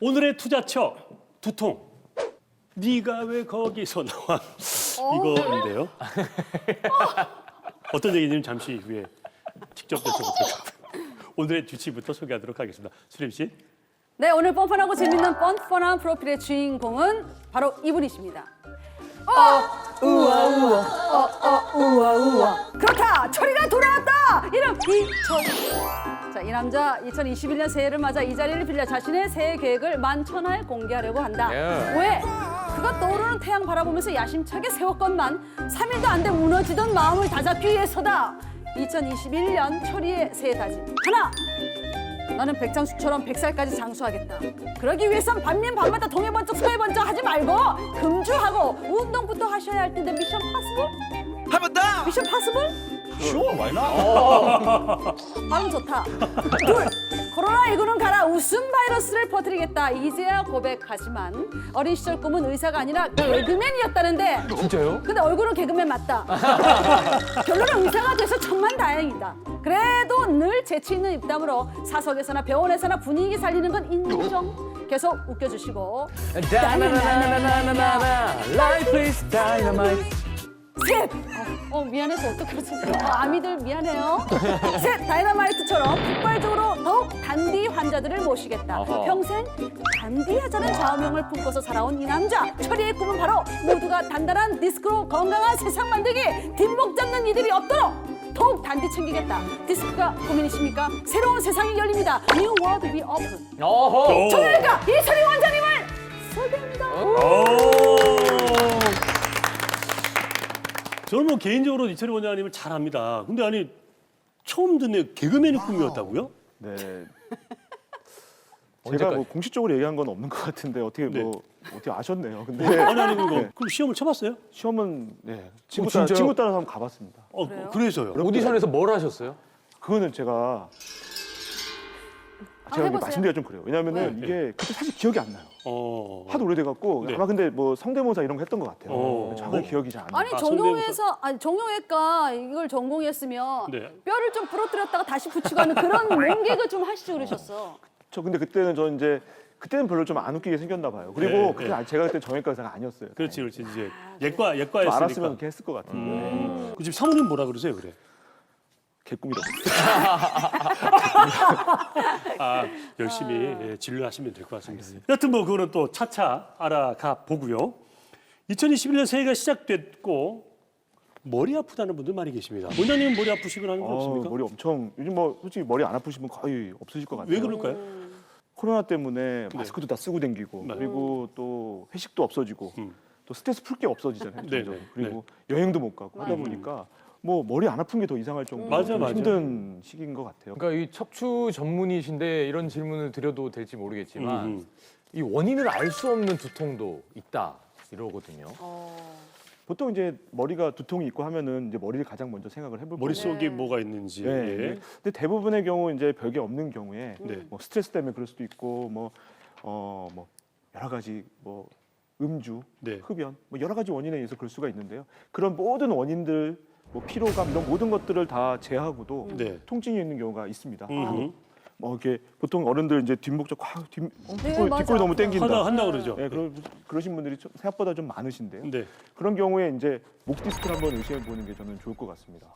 오늘의 투자처 두통. 네가 왜 거기서 나와? 이거인데요. 어떤 얘기인지는 잠시 후에 직접 여쭤보도록 오늘의 주치부터 소개하도록 하겠습니다. 수림 씨. 네, 오늘 뻔뻔하고 재밌는 뻔뻔한 프로필의 주인공은 바로 이분이십니다. 우와 우와 그렇다, 철이가 돌아왔다. 이름 이철. 자, 이 남자 2021년 새해를 맞아 이 자리를 빌려 자신의 새해 계획을 만천하에 공개하려고 한다. 왜? 그가 떠오르는 태양 바라보면서 야심차게 세웠건만 3일도 안 돼 무너지던 마음을 다잡기 위해서다. 2021년 철이의 새해 다짐 하나, 나는 백장수처럼 100살까지 장수하겠다. 그러기 위해선 반면밤마다 동해번쩍 서해번쩍 하지 말고 금주하고 운동부터 하셔야 할 텐데. 미션 파스블? 한 번 더! 미션 파스블? 쉬워, 많이 나. 발음 좋다. 둘, 코로나19는 가라. 웃음 바이러스를 퍼뜨리겠다. 이제야 고백하지만 어린 시절 꿈은 의사가 아니라 개그맨이었다는데. 진짜요? 근데 얼굴은 개그맨 맞다. 결론은 의사가 돼서 천만다행이다. 그래도 늘 재치 있는 입담으로 사석에서나 병원에서나 분위기 살리는 건 인정. 계속 웃겨주시고. 나나나나나나나나 Life is dynamite. 셋! 미안해서 어떡하지? 아미들 미안해요. 셋! 다이너마이트처럼 폭발적으로 더욱 단디 환자들을 모시겠다. 어허. 평생 단디하자는 좌우명을 품고서 살아온 이 남자. 철이의 꿈은 바로 모두가 단단한 디스크로 건강한 세상 만들기. 뒷목 잡는 이들이 없도록 더욱 단디 챙기겠다. 디스크가 고민이십니까? 새로운 세상이 열립니다. New World will open. 어허. 저희가 이철이 원장님을 소개합니다. 저는 뭐 개인적으로 이철이 원장님을 잘 압니다. 근데 아니 처음 듣는 개그맨의 꿈이었다고요? 네. 제가 언제까지? 뭐 공식적으로 얘기한 건 없는 것 같은데 어떻게 네. 뭐 어떻게 아셨네요. 근데 아니 그거 네. 그럼 시험을 쳐봤어요? 시험은 네 친구, 진짜요? 친구 따라서 한번 가봤습니다. 그래요? 그래서요. 오디션에서 뭘 하셨어요? 그거는 제가 이게 해보세요. 말씀드리기가 좀 그래요. 왜냐하면은 네. 이게 그때 사실 기억이 안 나요. 하도 오래돼갖고 네. 아마 근데 뭐 성대모사 이런 거 했던 것 같아요. 어. 정확하게 기억이 잘 안 나요. 아니 아, 정형외과 정형외과 이걸 전공했으면 네. 뼈를 좀 부러뜨렸다가 다시 붙이고 하는 그런 몸개그 좀 하시지 그러셨어. 저 근데 그때는 저 이제 그때는 별로 좀 안 웃기게 생겼나 봐요. 그리고 네, 그때 네. 제가 그때 정형외과 의사가 아니었어요. 그렇지 이제 좀 예과였으니까. 알았으면 이렇게 했을 것 같은데 그 집 사모님 뭐라 그러세요, 그래? 개꿈이라고. 열심히 진료하시면 될 것 같습니다. 여튼 뭐 그거는 또 차차 알아가 보고요. 2021년 새해가 시작됐고 머리 아프다는 분들 많이 계십니다. 원장님은 머리 아프시거나 하는 건 없습니까? 머리 엄청 요즘 뭐 솔직히 머리 안 아프신 분 거의 없으실 것 같아요. 왜 그럴까요? 코로나 때문에 마스크도 다 쓰고 댕기고 네. 그리고 또 회식도 없어지고 또 스트레스 풀 게 없어지잖아요. 네, 점점. 네, 그리고 여행도 못 가고 하다 보니까 뭐 머리 안 아픈 게 더 이상할 정도로 맞아, 좀 맞아. 힘든 시기인 것 같아요. 그러니까 이 척추 전문의신데 이런 질문을 드려도 될지 모르겠지만 음. 이 원인을 알 수 없는 두통도 있다 이러거든요. 보통 이제 머리가 두통이 있고 하면은 이제 머리를 가장 먼저 생각을 해볼 거예요. 머릿속에 뭐가 있는지. 네. 예. 근데 대부분의 경우 이제 별게 없는 경우에 네. 뭐 스트레스 때문에 그럴 수도 있고 뭐 여러 가지 뭐 음주, 네. 흡연 뭐 여러 가지 원인에 의해서 그럴 수가 있는데요. 그런 모든 원인들 뭐 피로감 이런 모든 것들을 다 제하고도 네. 통증이 있는 경우가 있습니다. 음. 뭐 이렇게 보통 어른들 이제 뒷목 좀 네, 맞아. 뒷골이 너무 땡긴다. 한다 그러죠. 네, 그러신 분들이 생각보다 좀 많으신데요. 네. 그런 경우에 이제 목 디스크를 한번 의심해 보는 게 저는 좋을 것 같습니다.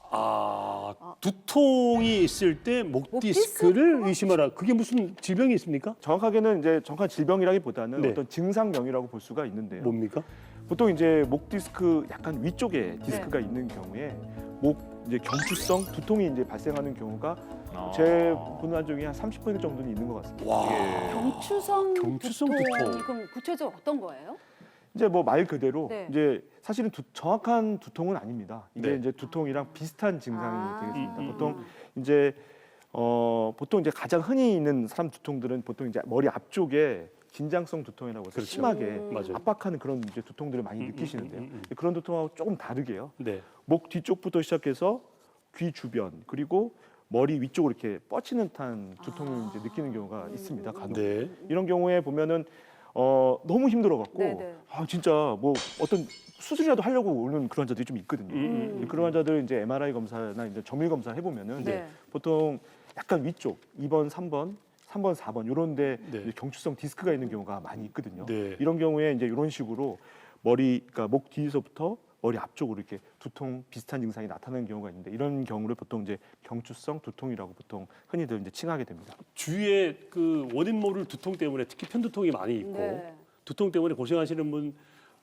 두통이 있을 때 목 디스크를 의심하라. 그게 무슨 질병이 있습니까? 정확하게는 이제 정확한 질병이라기보다는 네. 어떤 증상명이라고 볼 수가 있는데요. 뭡니까? 보통 이제 목 디스크 약간 위쪽에 디스크가 있는 경우에 목 이제 경추성 두통이 이제 발생하는 경우가 제 보는 한 중에 한 30% 정도는 있는 것 같습니다. 와. 경추성 경추성 두통. 두통. 그럼 구체적으로 어떤 거예요? 이제 뭐 말 그대로 네. 이제 사실은 정확한 두통은 아닙니다. 이게 네. 이제 두통이랑 비슷한 증상이 되겠습니다. 보통 이제 가장 흔히 있는 사람 두통들은 보통 이제 머리 앞쪽에 긴장성 두통이라고 해서 그렇죠. 심하게 맞아요. 압박하는 그런 이제 두통들을 많이 느끼시는데요. 그런 두통하고 조금 다르게요. 네. 목 뒤쪽부터 시작해서 귀 주변 그리고 머리 위쪽으로 이렇게 뻗치는 듯한 두통을 이제 느끼는 경우가 있습니다. 간혹. 네. 이런 경우에 보면은 너무 힘들어갖고 네네. 진짜 뭐 어떤 수술이라도 하려고 오는 그런 환자들이 좀 있거든요. 그런 환자들 이제 MRI 검사나 이제 정밀 검사 해보면은 네. 보통 약간 위쪽 2번, 3번, 3번, 4번 이런데 네. 경추성 디스크가 있는 경우가 많이 있거든요. 네. 이런 경우에 이제 이런 식으로 그러니까 목 뒤에서부터 머리 앞쪽으로 이렇게 두통 비슷한 증상이 나타나는 경우가 있는데 이런 경우를 보통 이제 경추성 두통이라고 보통 흔히들 이제 칭하게 됩니다. 주위에 그 원인 모를 두통 때문에 특히 편두통이 많이 있고 네. 두통 때문에 고생하시는 분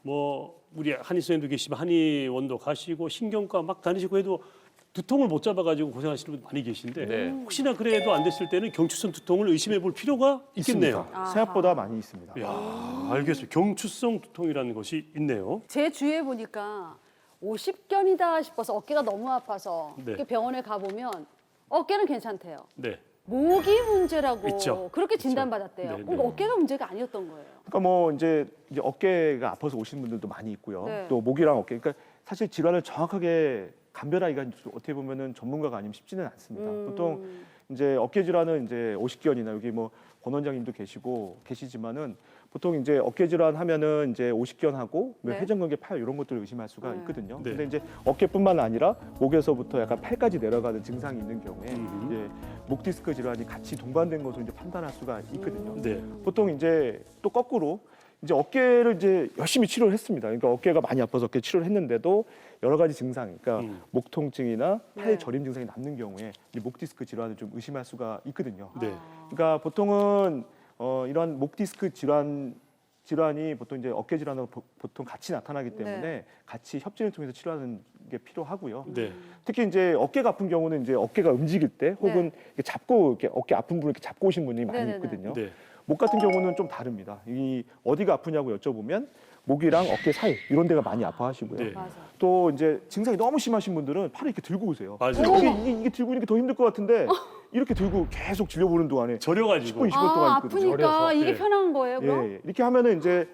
뭐 우리 한의선생님도 계시면 한의원도 가시고 신경과 막 다니시고 해도 두통을 못 잡아가지고 고생하시는 분 많이 계신데 네. 혹시나 그래도 안 됐을 때는 경추성 두통을 의심해 볼 필요가 있겠네요. 아하. 생각보다 많이 있습니다. 야, 알겠어요. 경추성 두통이라는 것이 있네요. 제 주위에 보니까 50견이다 싶어서 어깨가 너무 아파서 네. 이렇게 병원에 가보면 어깨는 괜찮대요. 네. 목이 문제라고 있죠. 그렇게 진단받았대요. 네, 그러니까 네. 어깨가 문제가 아니었던 거예요. 그러니까 뭐 이제 어깨가 아파서 오시는 분들도 많이 있고요. 네. 또 목이랑 어깨. 그러니까 사실 질환을 정확하게 감별하기가 어떻게 보면은 전문가가 아니면 쉽지는 않습니다. 보통 이제 어깨 질환은 이제 오십견이나 여기 뭐 권 원장님도 계시지만은 보통 이제 어깨 질환 하면은 이제 오십견하고 네. 회전근개 팔 이런 것들을 의심할 수가 네. 있거든요. 네. 근데 이제 어깨뿐만 아니라 목에서부터 약간 팔까지 내려가는 증상이 있는 경우에 이제 목 디스크 질환이 같이 동반된 것으로 이제 판단할 수가 있거든요. 네. 보통 이제 또 거꾸로 이제 어깨를 이제 열심히 치료를 했습니다. 그러니까 어깨가 많이 아파서 어깨 치료를 했는데도 여러 가지 증상, 그러니까 목 통증이나 팔 네. 저림 증상이 남는 경우에 이 목 디스크 질환을 좀 의심할 수가 있거든요. 네. 그러니까 보통은 이러한 목 디스크 질환이 보통 이제 어깨 질환하고 보통 같이 나타나기 때문에 네. 같이 협진을 통해서 치료하는 게 필요하고요. 네. 특히 이제 어깨가 아픈 경우는 이제 어깨가 움직일 때 혹은 이렇게 잡고 이렇게 어깨 아픈 분을 이렇게 잡고 오신 분이 많이 네네네. 있거든요. 네. 목 같은 경우는 좀 다릅니다. 이 어디가 아프냐고 여쭤보면 목이랑 어깨 사이 이런 데가 많이 아파하시고요. 네. 맞아. 또 이제 증상이 너무 심하신 분들은 팔을 이렇게 들고 오세요. 맞아요. 이게 들고 있는 게 더 힘들 것 같은데 이렇게 들고 계속 질려보는 동안에 저려가지고 10분, 20분 동안 아, 있거든요. 아프니까 저려서. 이게 네. 편한 거예요, 예, 그럼? 예. 이렇게 하면은 이제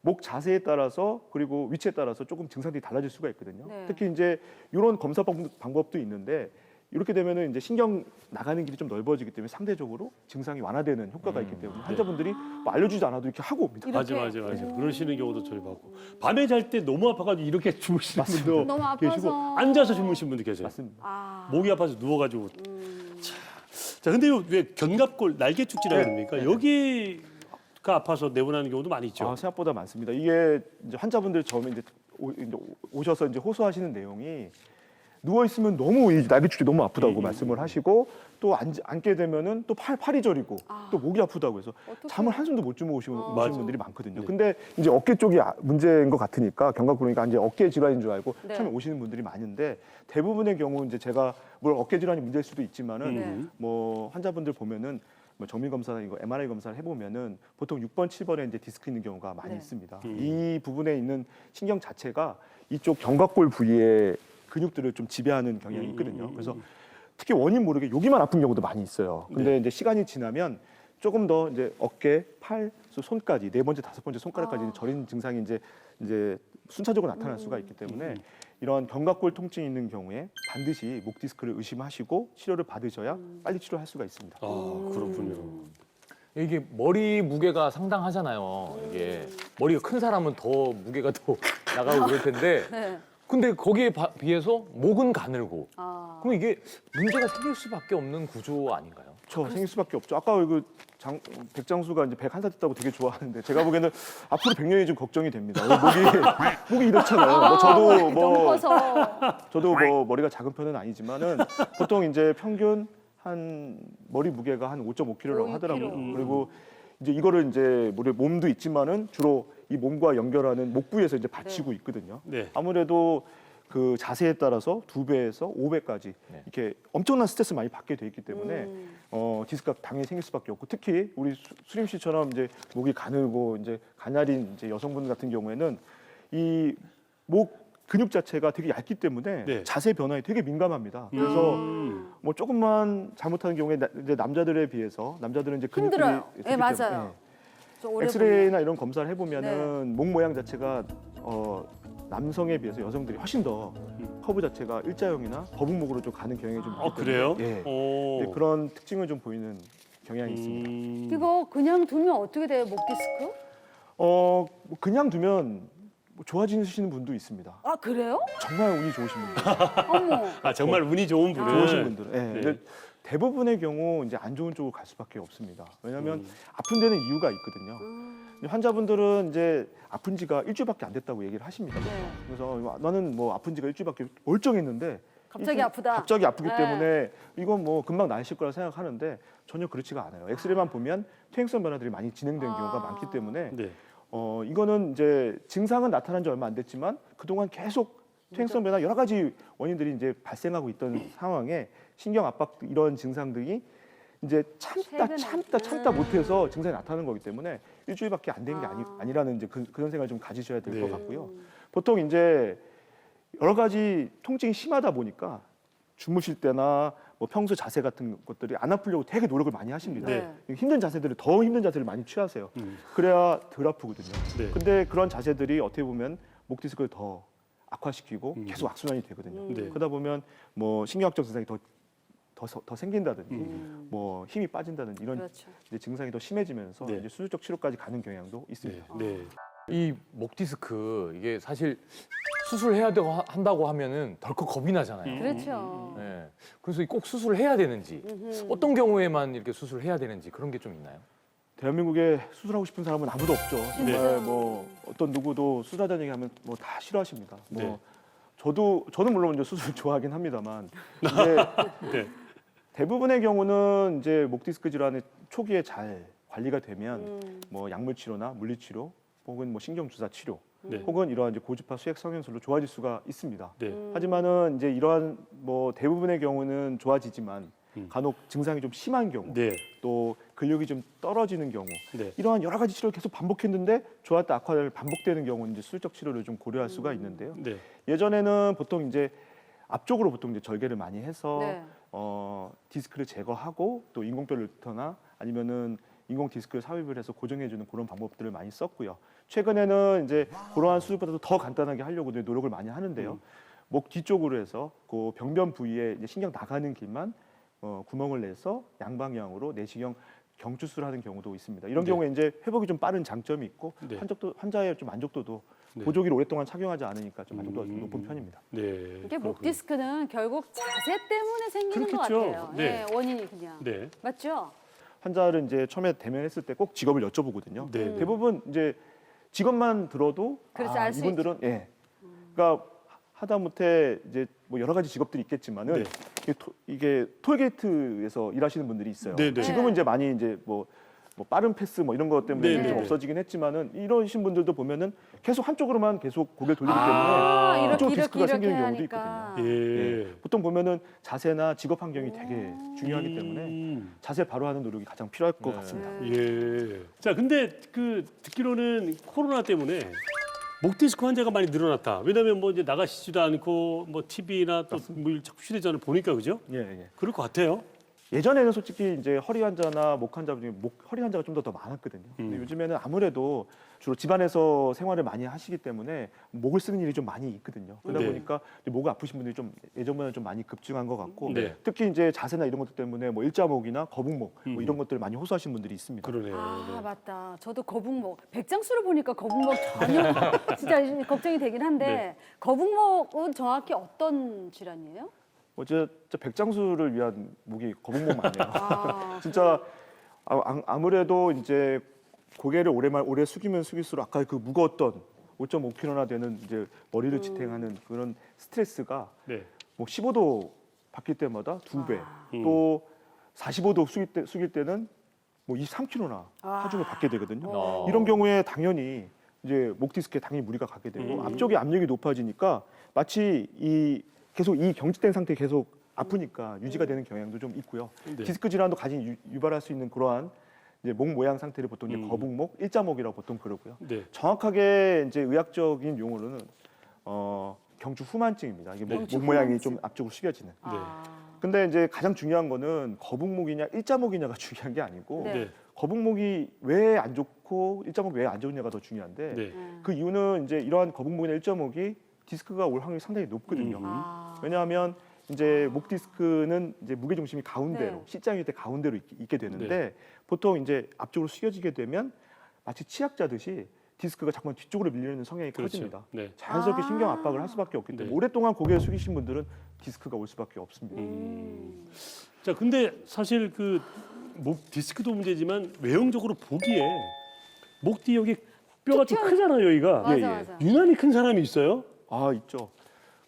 목 자세에 따라서 그리고 위치에 따라서 조금 증상들이 달라질 수가 있거든요. 네. 특히 이제 이런 검사 방법도 있는데 이렇게 되면은 이제 신경 나가는 길이 좀 넓어지기 때문에 상대적으로 증상이 완화되는 효과가 있기 때문에 환자분들이 뭐 알려주지 않아도 이렇게 하고 옵니다. 맞아, 이렇게? 맞아, 맞아. 그러시는 경우도 저희 봤고 밤에 잘 때 너무 아파가지고 이렇게 주무시는 분도 너무 계시고 아파서. 앉아서 주무시는 분도 계세요. 맞습니다. 아. 목이 아파서 누워가지고. 자, 근데 왜 견갑골 날개축지라 그럽니까? 여기가 아파서 내원하는 경우도 많이 있죠. 아, 생각보다 많습니다. 이게 이제 환자분들 처음에 이제 오셔서 이제 호소하시는 내용이 누워 있으면 너무 이 날개축이 너무 아프다고 말씀을 하시고 또 앉게 되면은 또 팔이 저리고 또 목이 아프다고 해서 어떡해. 잠을 한숨도 못 주무시는 맞아. 분들이 많거든요. 네. 근데 이제 어깨 쪽이 문제인 것 같으니까 견갑골이니까 이제 어깨 질환인 줄 알고 네. 처음에 오시는 분들이 많은데 대부분의 경우 이제 제가 물론 어깨 질환이 문제일 수도 있지만은 네. 뭐 환자분들 보면은 뭐 정밀 검사나 이거 MRI 검사를 해보면은 보통 6번, 7번에 이제 디스크 있는 경우가 많이 네. 있습니다. 이 부분에 있는 신경 자체가 이쪽 견갑골 부위의 근육들을 좀 지배하는 경향이 있거든요. 그래서 특히 원인 모르게 여기만 아픈 경우도 많이 있어요. 근데 이제 시간이 지나면 조금 더 이제 어깨, 팔, 손까지 네 번째, 다섯 번째 손가락까지 저린 증상이 이제 순차적으로 나타날 수가 있기 때문에 이런 견갑골 통증이 있는 경우에 반드시 목 디스크를 의심하시고 치료를 받으셔야 빨리 치료할 수가 있습니다. 아, 그렇군요. 이게 머리 무게가 상당하잖아요. 이게 머리가 큰 사람은 더 무게가 더 나가고 그럴 텐데. 네. 근데 거기에 비해서 목은 가늘고. 아. 그럼 이게 문제가 생길 수밖에 없는 구조 아닌가요? 저 생길 수밖에 없죠. 아까 그 백장수가 이제 101살 됐다고 되게 좋아하는데 제가 보기에는 앞으로 100년이 좀 걱정이 됩니다. 목이 이렇잖아요. 뭐 너무 커서. 저도 뭐 머리가 작은 편은 아니지만은 보통 이제 평균 한 머리 무게가 한 5.5kg라고 5, 하더라고요. 6kg. 그리고 이제 이거를 이제 우리 몸도 있지만은 주로 이 몸과 연결하는 목 부위에서 이제 받치고 있거든요. 네. 아무래도 그 자세에 따라서 2배에서 5배까지 네. 이렇게 엄청난 스트레스 많이 받게 돼 있기 때문에 디스크가 당연히 생길 수밖에 없고 특히 우리 수림 씨처럼 이제 목이 가늘고 이제 가냐린 이제 여성분 같은 경우에는 이 목 근육 자체가 되게 얇기 때문에 네. 자세 변화에 되게 민감합니다. 그래서 뭐 조금만 잘못하는 경우에 이제 남자들에 비해서 남자들은 이제 근육들이 힘들어요. 크기 네, 맞아요. 때문에 저 오래 엑스레이나 이런 검사를 해보면은 네. 목 모양 자체가 남성에 비해서 여성들이 훨씬 더 커브 자체가 일자형이나 거북목으로 좀 가는 경향이 좀 있기 아, 그래요? 때문에 예. 오. 네, 그런 특징을 좀 보이는 경향이 있습니다. 음. 이거 그냥 두면 어떻게 돼요, 목 디스크? 뭐 그냥 두면 뭐 좋아지시는 분도 있습니다. 아, 그래요? 정말 운이 좋으신 분들, 어머. 아, 정말 운이 좋은 분은 좋으신 분들은. 예. 네. 근데 대부분의 경우 이제 안 좋은 쪽으로 갈 수밖에 없습니다. 왜냐하면 아픈 데는 이유가 있거든요. 근데 환자분들은 이제 아픈 지가 일주일밖에 안 됐다고 얘기를 하십니다. 네. 그래서 나는 뭐 아픈 지가 일주일밖에 멀쩡했는데 갑자기 아프다. 갑자기 아프기 네. 때문에 이건 뭐 금방 나으실 거라 생각하는데 전혀 그렇지가 않아요. 엑스레이만 보면 퇴행성 변화들이 많이 진행된 경우가 많기 때문에 네. 이거는 이제 증상은 나타난 지 얼마 안 됐지만 그동안 계속 퇴행성 변화 여러 가지 원인들이 이제 발생하고 있던 상황에 신경 압박 이런 증상들이 이제 최근에. 참다 못해서 증상이 나타나는 거기 때문에 일주일밖에 안 된 게 아. 아니라는 이제 그런 생각을 좀 가지셔야 될 것 네. 같고요. 보통 이제 여러 가지 통증이 심하다 보니까 주무실 때나 뭐 평소 자세 같은 것들이 안 아프려고 되게 노력을 많이 하십니다. 네. 힘든 자세들을 더 힘든 자세를 많이 취하세요. 그래야 덜 아프거든요. 네. 근데 그런 자세들이 어떻게 보면 목 디스크를 더 악화시키고 계속 악순환이 되거든요. 네. 그러다 보면 뭐 신경학적 증상이 더 생긴다든지 뭐 힘이 빠진다든지 이런 그렇죠. 이제 증상이 더 심해지면서 네. 이제 수술적 치료까지 가는 경향도 네. 있습니다. 네. 이 목 디스크 이게 사실 수술해야 되고 한다고 하면은 덜컥 겁이 나잖아요. 그렇죠. 네. 그래서 꼭 수술해야 되는지 어떤 경우에만 이렇게 수술해야 되는지 그런 게 좀 있나요? 대한민국에 수술하고 싶은 사람은 아무도 없죠. 네. 정말 뭐 어떤 누구도 수술하자는 얘기하면 뭐 다 싫어하십니다. 뭐 네. 저는 물론 이제 수술 좋아하긴 합니다만 근데 네. 대부분의 경우는 이제 목 디스크 질환의 초기에 잘 관리가 되면 뭐 약물 치료나 물리 치료 혹은 뭐 신경 주사 치료 네. 혹은 이러한 이제 고주파 수액 성형술로 좋아질 수가 있습니다. 네. 하지만은 이제 이러한 뭐 대부분의 경우는 좋아지지만 간혹 증상이 좀 심한 경우 네. 또 근력이 좀 떨어지는 경우 네. 이러한 여러 가지 치료를 계속 반복했는데 좋았다 악화를 반복되는 경우는 이제 수술적 치료를 좀 고려할 수가 있는데요. 네. 예전에는 보통 이제 앞쪽으로 보통 이제 절개를 많이 해서 네. 디스크를 제거하고 또 인공뼈를터나 아니면은 인공 디스크를 삽입을 해서 고정해주는 그런 방법들을 많이 썼고요. 최근에는 이제 그러한 수술보다도 더 간단하게 하려고 노력을 많이 하는데요. 목 뒤쪽으로 해서 그 병변 부위에 이제 신경 나가는 길만 구멍을 내서 양방향으로 내시경 경추술하는 경우도 있습니다. 이런 네. 경우에 이제 회복이 좀 빠른 장점이 있고 네. 환자의 좀 만족도도 네. 보조기를 오랫동안 착용하지 않으니까 좀 만족도가 좀 높은 편입니다. 네. 이게 목 그렇군요. 디스크는 결국 자세 때문에 생기는 그렇겠죠. 것 같아요. 네. 네, 원인이 그냥. 네. 맞죠? 환자를 이제 처음에 대면했을 때 꼭 직업을 여쭤보거든요. 네. 대부분 이제 직업만 들어도 그렇지, 알수 이분들은 예, 그러니까 하다못해 이제 뭐 여러 가지 직업들이 있겠지만은 네. 이게 톨게이트에서 일하시는 분들이 있어요. 네, 네. 지금은 이제 많이 이제 뭐 빠른 패스 뭐 이런 것 때문에 네, 좀 네, 네. 없어지긴 했지만은 이러신 분들도 보면은 계속 한쪽으로만 계속 고개를 돌리기 아, 때문에 이렇게 이쪽 디스크가 이렇게 생기는 경우도 하니까. 있거든요. 예. 예. 보통 보면은 자세나 직업 환경이 되게 중요하기 때문에 음. 자세 바로 하는 노력이 가장 필요할 것 네. 같습니다. 예. 자, 근데 그 듣기로는 코로나 때문에 목 디스크 환자가 많이 늘어났다. 왜냐하면 뭐 이제 나가시지도 않고 뭐 TV나 또뭐 휴대전을 보니까 그죠? 예, 예. 그럴 것 같아요. 예전에는 솔직히 이제 허리 환자나 목 환자 중에 허리 환자가 좀 더 많았거든요. 근데 요즘에는 아무래도 주로 집안에서 생활을 많이 하시기 때문에 목을 쓰는 일이 좀 많이 있거든요. 그러다 네. 보니까 이제 목이 아프신 분들이 좀 예전보다는 좀 많이 급증한 것 같고 네. 특히 이제 자세나 이런 것들 때문에 뭐 일자목이나 거북목 뭐 이런 것들을 많이 호소하시는 분들이 있습니다. 그러네요. 아, 맞다. 저도 거북목. 백장수를 보니까 거북목 전혀 진짜 걱정이 되긴 한데 네. 거북목은 정확히 어떤 질환이에요? 저 백장수를 위한 목이 거북목 맞네요. 아, 진짜 아무래도 이제 고개를 오래 숙이면 숙일수록 아까 그 무거웠던 5.5kg나 되는 이제 머리를 지탱하는 그런 스트레스가 네. 뭐 15도 바뀔 때마다 2배, 또 45도 숙일 때는 뭐 23kg나 하중을 받게 되거든요. 아. 이런 경우에 당연히 이제 목 디스크에 당연히 무리가 가게 되고 앞쪽에 압력이 높아지니까 마치 계속 이 경직된 상태에 계속 아프니까 유지가 되는 경향도 좀 있고요. 네. 디스크 질환도 유발할 수 있는 그러한 이제 목 모양 상태를 보통 이제 거북목, 일자목이라고 보통 그러고요. 네. 정확하게 이제 의학적인 용어로는 경추 후만증입니다. 이게 경추 목 모양이 후만증. 좀 앞쪽으로 숙여지는. 아. 근데 이제 가장 중요한 거는 거북목이냐 일자목이냐가 중요한 게 아니고 네. 네. 거북목이 왜 안 좋고 일자목이 왜 안 좋냐가 더 중요한데 네. 그 이유는 이제 이러한 거북목이나 일자목이 디스크가 올 확률이 상당히 높거든요. 아. 왜냐하면 이제 목 디스크는 이제 무게 중심이 가운데로 네. C자일 때 가운데로 있게 되는데 보통 이제 앞쪽으로 숙여지게 되면 마치 치약자듯이 디스크가 자꾸만 뒤쪽으로 밀리는 성향이 그렇죠. 커집니다. 네. 자연스럽게 아. 신경 압박을 할 수밖에 없기 때문에 네. 오랫동안 고개를 숙이신 분들은 디스크가 올 수밖에 없습니다. 자, 근데 사실 그 목 디스크도 문제지만 외형적으로 보기에 목 뒤 여기 뼈가 좀 크잖아요, 여기가. 맞아, 예, 예. 맞아. 유난히 큰 사람이 있어요. 아 있죠.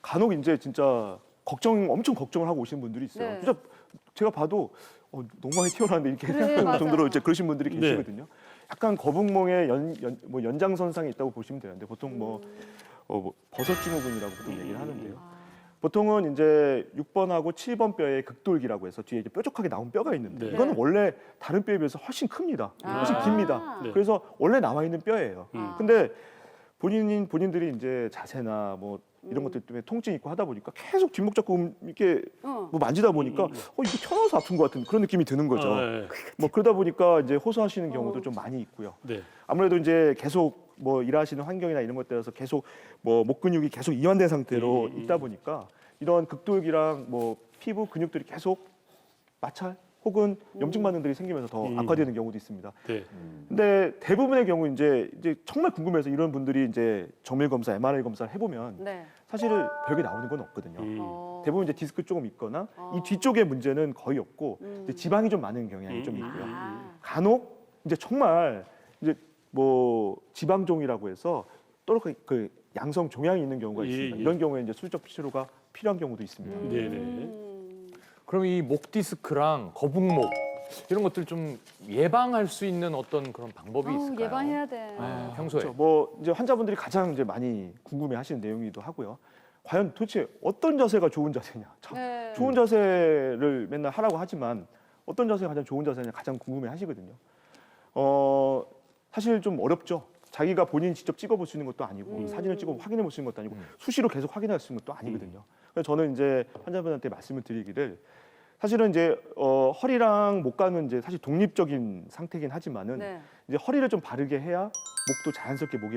간혹 이제 진짜 엄청 걱정을 하고 오시는 분들이 있어요. 네. 진짜 제가 봐도 너무 많이 튀어나왔는데 이렇게 그래, 생각하는 맞아. 정도로 이제 그러신 분들이 네. 계시거든요. 약간 거북목의 뭐 연장선상이 있다고 보시면 되는데 보통 뭐 버섯 증후군이라고 보통 얘기를 하는데요. 보통은 이제 6번하고 7번 뼈에 극돌기라고 해서 뒤에 이제 뾰족하게 나온 뼈가 있는데 네. 이거는 원래 다른 뼈에 비해서 훨씬 큽니다. 훨씬 깁니다. 네. 그래서 원래 남아 있는 뼈예요. 아. 근데 본인들이 이제 자세나 뭐 이런 것들 때문에 통증 있고 하다 보니까 계속 뒷목 잡고 이렇게 뭐 만지다 보니까 이거 튀어나와서 아픈 것 같은 그런 느낌이 드는 거죠. 네. 뭐 그러다 보니까 이제 호소하시는 경우도 좀 많이 있고요. 네. 아무래도 이제 계속 뭐 일하시는 환경이나 이런 것 따라서 계속 뭐 목 근육이 계속 이완된 상태로 있다 보니까 이런 극돌기랑 뭐 피부 근육들이 계속 마찰 혹은 염증 반응들이 생기면서 더 악화되는 경우도 있습니다. 네. 근데 대부분의 경우 이제 정말 궁금해서 이런 분들이 이제 정밀 검사, MRI 검사를 해보면 네. 사실은 별게 나오는 건 없거든요. 어. 대부분 이제 디스크 조금 있거나 이 뒤쪽의 문제는 거의 없고 이제 지방이 좀 많은 경향이 좀 있고요. 아. 간혹 이제 정말 이제 뭐 지방종이라고 해서 또 그 양성 종양이 있는 경우가 예, 있습니다. 예. 이런 경우에 이제 수적 치료가 필요한 경우도 있습니다. 네네. 그럼 이 목 디스크랑 거북목 이런 것들 좀 예방할 수 있는 어떤 그런 방법이 아우, 있을까요? 예방해야 돼. 네, 평소에. 그렇죠. 뭐 이제 환자분들이 가장 이제 많이 궁금해하시는 내용이기도 하고요. 과연 도대체 어떤 자세가 좋은 자세냐? 참 네. 좋은 자세를 맨날 하라고 하지만 어떤 자세가 가장 좋은 자세냐 가장 궁금해하시거든요. 사실 좀 어렵죠. 자기가 본인이 직접 찍어볼 수 있는 것도 아니고 사진을 찍어 확인해 볼 수 있는 것도 아니고 수시로 계속 확인할 수 있는 것도 아니거든요. 그래서 저는 이제 환자분한테 말씀을 드리기를 사실은 이제 허리랑 목과는 이제 사실 독립적인 상태긴 하지만은 네. 이제 허리를 좀 바르게 해야 목도 자연스럽게 목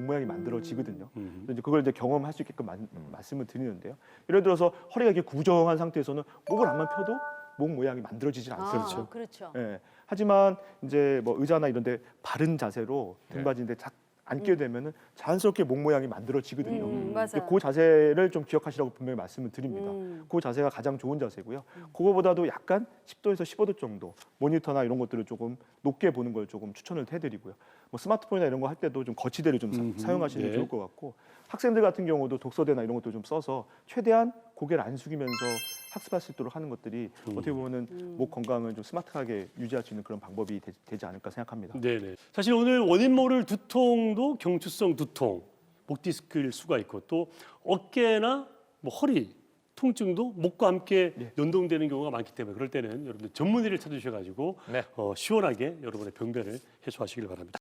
모양이 만들어지거든요. 그래서 이제 그걸 이제 경험할 수 있게끔 말씀을 드리는데요. 예를 들어서 허리가 이렇게 구정한 상태에서는 목을 안만 펴도 목 모양이 만들어지진 않습니다. 그렇죠. 예. 하지만 이제 뭐 의자나 이런데 바른 자세로 등받이인데 앉게 되면은 자연스럽게 목 모양이 만들어지거든요. 맞아요. 그 자세를 좀 기억하시라고 분명히 말씀을 드립니다. 그 자세가 가장 좋은 자세고요. 그거보다도 약간 10도에서 15도 정도 모니터나 이런 것들을 조금 높게 보는 걸 조금 추천을 해드리고요. 뭐 스마트폰이나 이런 거 할 때도 좀 거치대를 좀 사용하시는 게 네. 좋을 것 같고 학생들 같은 경우도 독서대나 이런 것도 좀 써서 최대한 고개를 안 숙이면서 학습할 수 있도록 하는 것들이 어떻게 보면은 목 건강을 좀 스마트하게 유지할 수 있는 그런 방법이 되지 않을까 생각합니다. 네네. 사실 오늘 원인 모를 두통도 경추성 두통, 목 디스크일 수가 있고 또 어깨나 뭐 허리 통증도 목과 함께 연동되는 경우가 많기 때문에 그럴 때는 여러분들 전문의를 찾으셔가지고 네. 시원하게 여러분의 병변을 해소하시길 바랍니다.